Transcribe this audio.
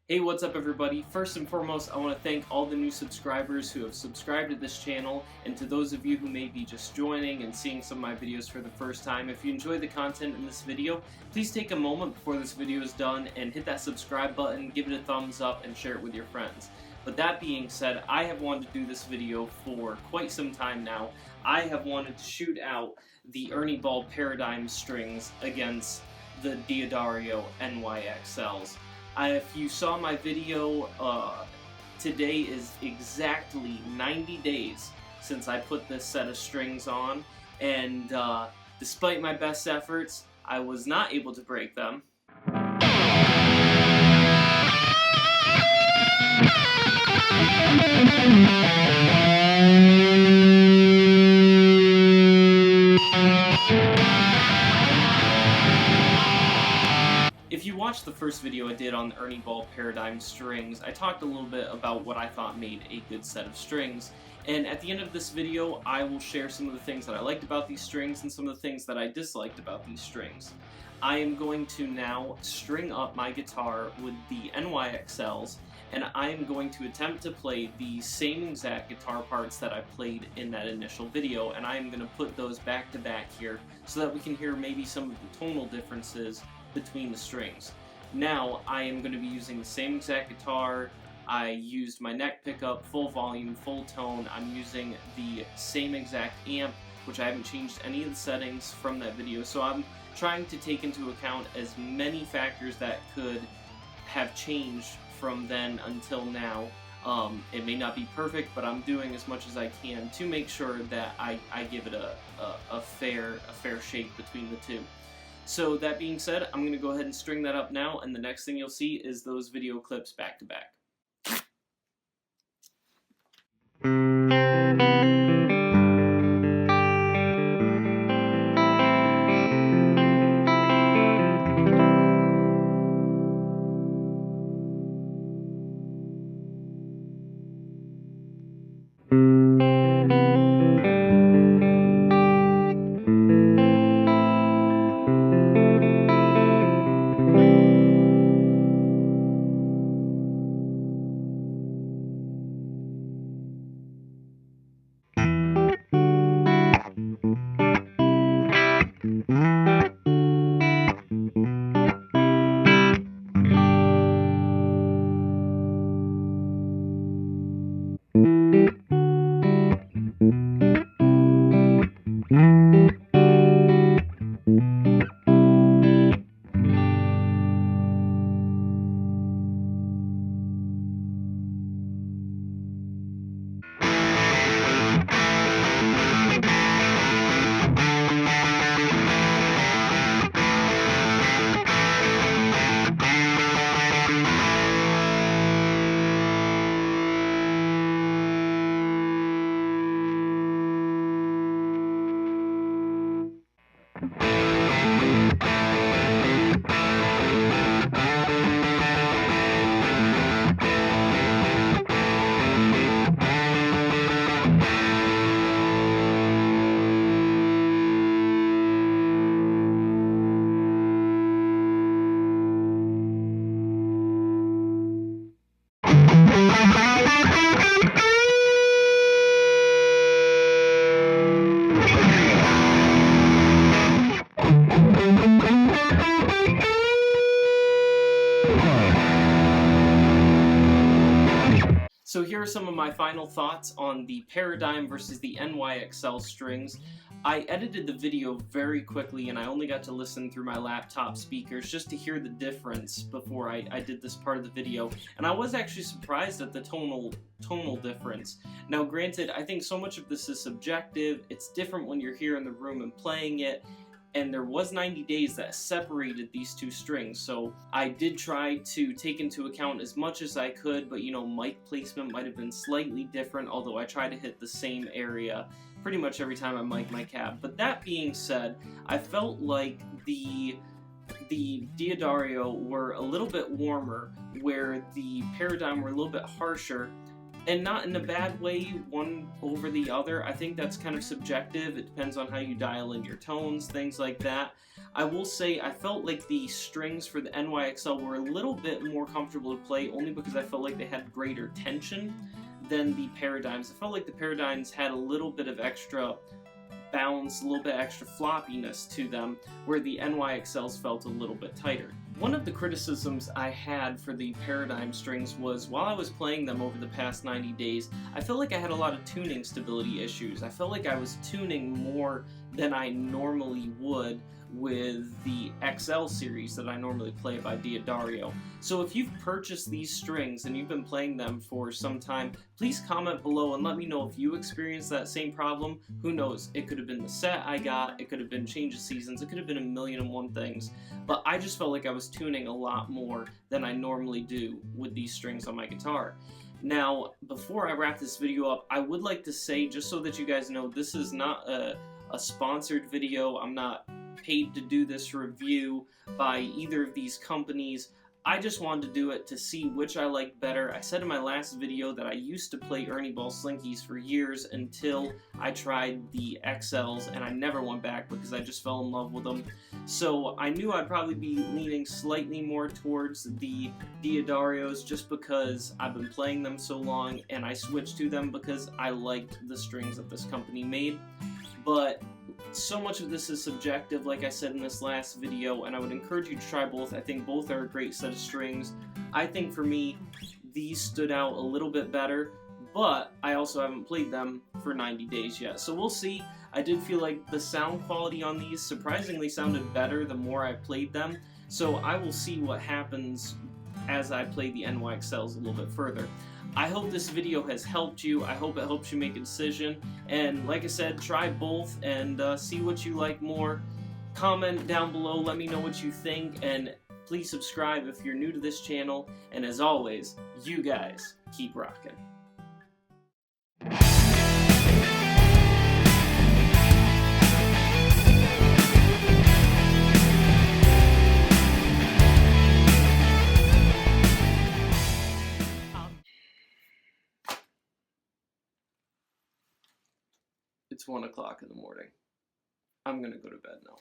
Hey, what's up everybody? First and foremost, I want to thank all the new subscribers who have subscribed to this channel, and to those of you who may be just joining and seeing some of my videos for the first time. If you enjoyed the content in this video, please take a moment before this video is done and hit that subscribe button, give it a thumbs up, and share it with your friends. But that being said, I have wanted to do this video for quite some time now. I have wanted to shoot out the Ernie Ball Paradigm strings against the D'Addario NYXLs. If you saw my video, today is exactly 90 days since I put this set of strings on, and despite my best efforts, I was not able to break them. If you watched the first video I did on the Ernie Ball Paradigm strings, I talked a little bit about what I thought made a good set of strings, and at the end of this video I will share some of the things that I liked about these strings and some of the things that I disliked about these strings. I am going to now string up my guitar with the NYXLs, and I am going to attempt to play the same exact guitar parts that I played in that initial video, and I am going to put those back to back here so that we can hear maybe some of the tonal differences between the strings. Now I am going to be using the same exact guitar. I used my neck pickup, full volume, full tone. I'm using the same exact amp, which I haven't changed any of the settings from that video, so I'm trying to take into account as many factors that could have changed from then until now. It may not be perfect, but I'm doing as much as I can to make sure that I give it a fair shake between the two. So that being said, I'm going to go ahead and string that up now, and the next thing you'll see is those video clips back to back. So here are some of my final thoughts on the Paradigm versus the NYXL strings. I edited the video very quickly and I only got to listen through my laptop speakers just to hear the difference before I did this part of the video, and I was actually surprised at the tonal difference. Now granted, I think so much of this is subjective. It's different when you're here in the room and playing it, and there was 90 days that separated these two strings, so I did try to take into account as much as I could, but you know, mic placement might have been slightly different, although I tried to hit the same area pretty much every time I mic my cab. But that being said, I felt like the D'Addario were a little bit warmer, where the Paradigm were a little bit harsher, and not in a bad way, one over the other. I think that's kind of subjective. It depends on how you dial in your tones, things like that. I will say I felt like the strings for the NYXL were a little bit more comfortable to play, only because I felt like they had greater tension than the Paradigms. I felt like the Paradigms had a little bit of extra bounce, a little bit extra floppiness to them, where the NYXLs felt a little bit tighter. One of the criticisms I had for the Paradigm strings was, while I was playing them over the past 90 days, I felt like I had a lot of tuning stability issues. I felt like I was tuning more than I normally would with the XL series that I normally play by D'Addario. So if you've purchased these strings and you've been playing them for some time, please comment below and let me know if you experienced that same problem. Who knows, it could have been the set I got, it could have been change of seasons, it could have been a million and one things, but I just felt like I was tuning a lot more than I normally do with these strings on my guitar. Now, before I wrap this video up, I would like to say, just so that you guys know, this is not a sponsored video. I'm not paid to do this review by either of these companies. I just wanted to do it to see which I like better. I said in my last video that I used to play Ernie Ball Slinkies for years until I tried the XLs, and I never went back because I just fell in love with them. So I knew I'd probably be leaning slightly more towards the D'Addarios just because I've been playing them so long, and I switched to them because I liked the strings that this company made. But so much of this is subjective, like I said in this last video, and I would encourage you to try both. I think both are a great set of strings. I think for me, these stood out a little bit better, but I also haven't played them for 90 days yet. So we'll see. I did feel like the sound quality on these surprisingly sounded better the more I played them. So I will see what happens as I play the NYXLs a little bit further. I hope this video has helped you. I hope it helps you make a decision. And like I said, try both and see what you like more. Comment down below, let me know what you think, and please subscribe if you're new to this channel. And as always, you guys keep rocking. It's 1 o'clock in the morning. I'm gonna go to bed now.